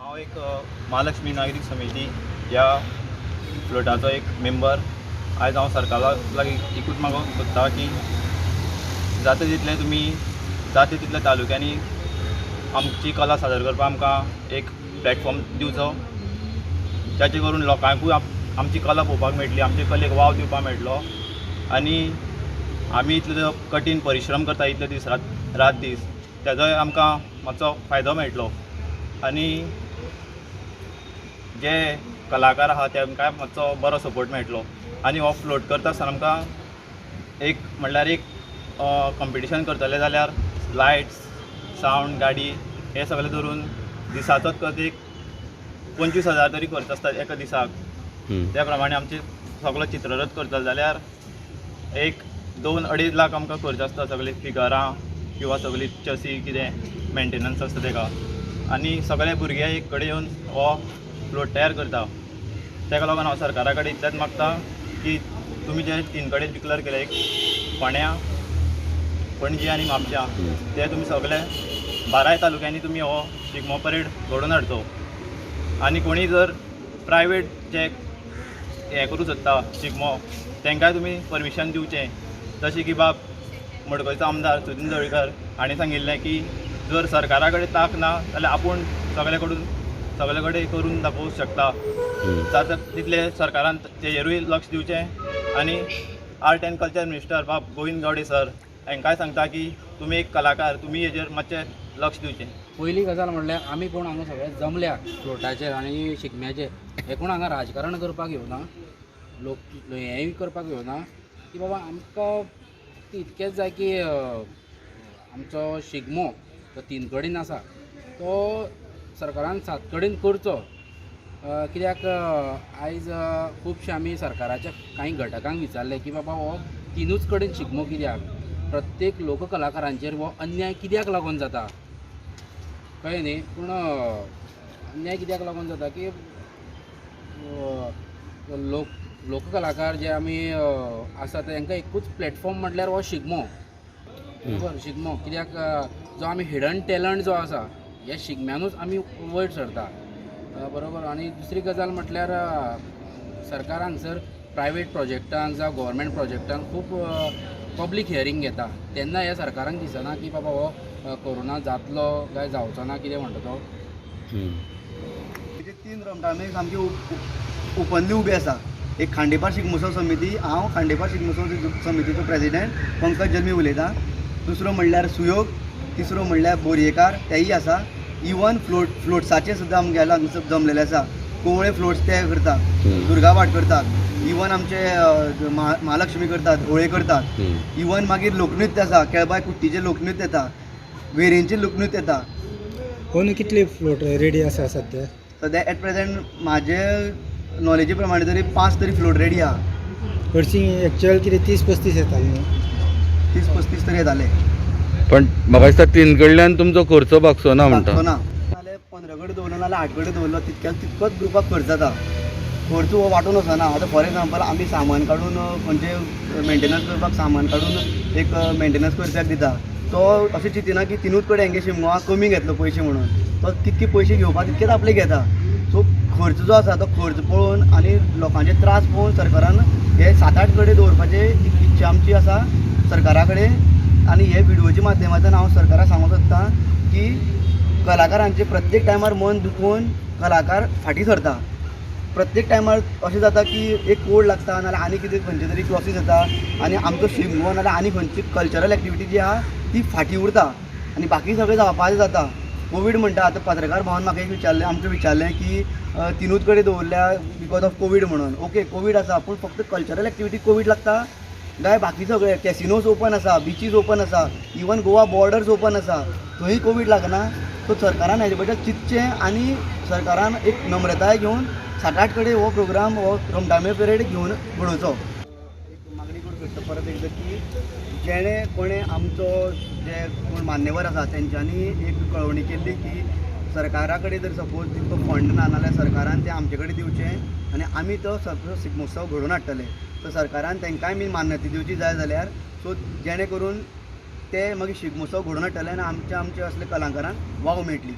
हांव एक महालक्ष्मी नागरीक समिती ह्या फ्लोटाचो एक मेंबर. आयज हांव सरकारा लागीं एकूच मागोवंक सोदता की जाता तितले तुमी जाता तितल्या तालुक्यांनी आमची कला सादर करपाक आमकां एक प्लॅटफॉर्म दिवचो, जाचे करून लोकांकूय आमची कला पळोवपाक मेळटली, आमचे कलेक वाव दिवपाक मेळटलो. आनी आमी इतले कठीण परिश्रम करता इतले दीस रात दीस, तेजोय आमकां मातसो फायदो मेळटलो. आनी जे कलाकार आहा तेमकांय मातसो बरो सपोर्ट मेळटलो. आनी हो फ्लोट करता आसतना आमकां एक म्हणल्यार एक कॉम्पिटिशन करतले जाल्यार लायट्स, सावंड, गाडी हे सगळे धरून दिसाचोच खर्च एक 25,000 तरी खर्च आसता एका दिसाक. त्या प्रमाणे आमचे सगळो चित्ररथ करतलो जाल्यार एक 2-2.5 लाख आमकां खर्च आसता, सगळी फिगरां किंवा सगळी चसी कितें मेंटेनन्स आसता तेका. आनी सगळे भुरगे एक कडेन येवन हो फ्लोट तयार करता. तेका लागून हांव सरकारा कडेन इतलेंच मागता की तुमी जे 3 कडेन डिक्लेअर केले, एक फोंड्या, पणजी आनी म्हापश्यां, ते तुमी सगळे 12 तालुक्यांनी तुमी हो शिगमो परेड घडोवन हाडचो. आनी कोणी जर प्रायवेट जे हें करूं सोदता शिगमो, तांकांय तुमी परमिशन दिवचें. जशें की बाब मडकयचो आमदार सुदीन जवळीकर हांणी सांगिल्लें की जर सरकारा कडेन तांक ना जाल्यार आपूण सगळे कडेन करून दाखोवंक शकता. जाता तितले सरकारान तेजेरूय लक्ष दिवचें. आनी आर्ट एंड कल्चर मिनिस्टर बाब गोविंद गावडे सर हांकांय सांगता की तुमी एक कलाकार, तुमी हेजेर मातशें लक्ष दिवचें. पयली गजाल म्हणल्यार आमी कोण हांगा सगळे जमल्या फ्लोटाचेर आनी शिगम्याचेर, हे कोण हांगा राजकारण करपाक येवना, लोक हेंय करपाक येवना की बाबा आमकां इतकेंच जाय की आमचो शिगमो जो 3 कडेन आसा तो सरकारान 7 कडेन करचो. कित्याक आयज खुबशे आमी सरकाराच्या कांय घटकांक विचारले की बाबा हो 3च कडेन शिगमो कित्याक, प्रत्येक लोककलाकारांचेर हो अन्याय कित्याक लागून जाता कळ्ळें न्ही. पूण अन्याय कित्याक लागून जाता की लोककलाकार जे आमी आसा तांकां एकूच प्लॅटफॉर्म म्हटल्यार हो शिगमो. बरोबर, शिगमो कित्याक जो आमी हिडन टॅलंट जो आसा ह्या शिगम्यानूच आमी वयर सरता. बरोबर. आनी दुसरी गजाल म्हटल्यार सरकार हांगसर प्रायवेट प्रोजेक्टांक जावं गव्हर्मेंट प्रोजेक्टांक खूब पब्लीक हियरींग घेता, तेन्ना ह्या सरकारांक दिसना की बाबा हो कोरोना जातलो काय जावचो ना कितें म्हणटा तो. 3 रमटामे सामकी ओपनली उबी आसा. एक खांडेपार शिगमोत्सव समिती, हांव खांडेपार शिगमोत्सव समितीचो प्रेसिडेंट पंकज जल्मी उलयतां. दुसरो म्हणल्यार सुयोग, तिसरो म्हणल्यार बोरयेकार तेयी आसा. इवन फ्लोट्साचे सुद्दां आमगेलो हांगसर जमलेले आसा. कोवळे फ्लोट्स ते करतात, दुर्गाबाट करतात, इवन आमचे महालक्ष्मी करतात, होळे करतात. इवन मागीर लोकनृत्य आसा, केळबाय कुट्टीचे लोकनृत्य येता, वेरेंचे लोकनृत्य येता. कोण कितले फ्लोट रेडी आसा सध्या? सद्या एट प्रेझेंट म्हाजे नॉलेजी प्रमाणे तरी 5 तरी फ्लोट रेडी आहा. हरशीं एक्चुअल कितें 30-35 येताले न्हू? 30-35 तरी येताले. पण म्हाका दिसता 3 कडल्यान तुमचो खर्चो भागसो ना म्हणटा. ना नाल्यार 15 कडेन दवरलो नाल्यार 8 कडेन दवरलो तितकोच ग्रुपाक खर्च जाता. खर्च हो वांटून वचना. आतां फॉर एग्जांपल आमी सामान काडून खंयचे मेंटेनन्स करपाक सामान काडून एक मेंटेनन्स करप्याक दिता, तो अशें चिंतिना की 3च कडेन हांगे शिगमो कमी घेतलो पयशे म्हणून. तो कितके पयशे घेवपा तितकेच आपले घेता. सो खर्च जो आसा तो खर्च पळोवन आनी लोकांचे त्रास पळोवन सरकारान हे 7-8 कडेन दवरपाचे इच्छा आमची आसा सरकारा कडेन. आनी हे व्हिडिओच्या माध्यमांतल्यान हांव सरकाराक सांगूंक सोदतां की कलाकारांचे प्रत्येक टायमार मन दुखोवन कलाकार फाटीं सरता. प्रत्येक टायमार अशें जाता की एक कोड लागता नाल्यार आनी कितें खंयचे तरी क्लॉसीस येता आनी आमचो शिगमो नाल्यार आनी खंयची कल्चरल एक्टिविटी जी आहा ती फाटीं उरता आनी बाकी सगळें जावपाचें जाता. कोवीड म्हणटा, आतां पत्रकार भावान म्हाका एक विचारलें की 3च कडेन दवरल्या बिकॉज ऑफ कोवीड म्हणून. ओके, कोवीड आसा पूण फक्त कल्चरल एक्टिविटी कोवीड लागता काय बाकी सगळे कॅसिनोज ओपन आसा, बिचीस ओपन आसा, इवन गोवा बॉर्डर्स ओपन आसा, थंय कोवीड लागना. सो सरकारान हेजे बद्दल चिंतचें आनी सरकारान एक नम्रताय घेवन 7-8 कडेन हो प्रोग्राम हो रमटामे परेड घेवन घडोवचो. एक मागणी करूंक सोदता परत एकदां की जेणे कोणें आमचो जे कोण मान्यवर आसा तेंच्यांनी एक कळवणी केल्ली की सरकारा कडेन जर सपोज तितको फंड ना नाल्यार सरकारान तें आमचे कडेन दिवचें आनी आमी तो शिगमोत्सव घडोवन हाडटले. सो सरकारान तांकांय बी मान्यता दिवची जाय जाल्यार, सो जेणे करून ते मागीर शिगमोत्सव घडोवन हाडटले आनी आमचे असले कलाकारांक वाव मेळटली.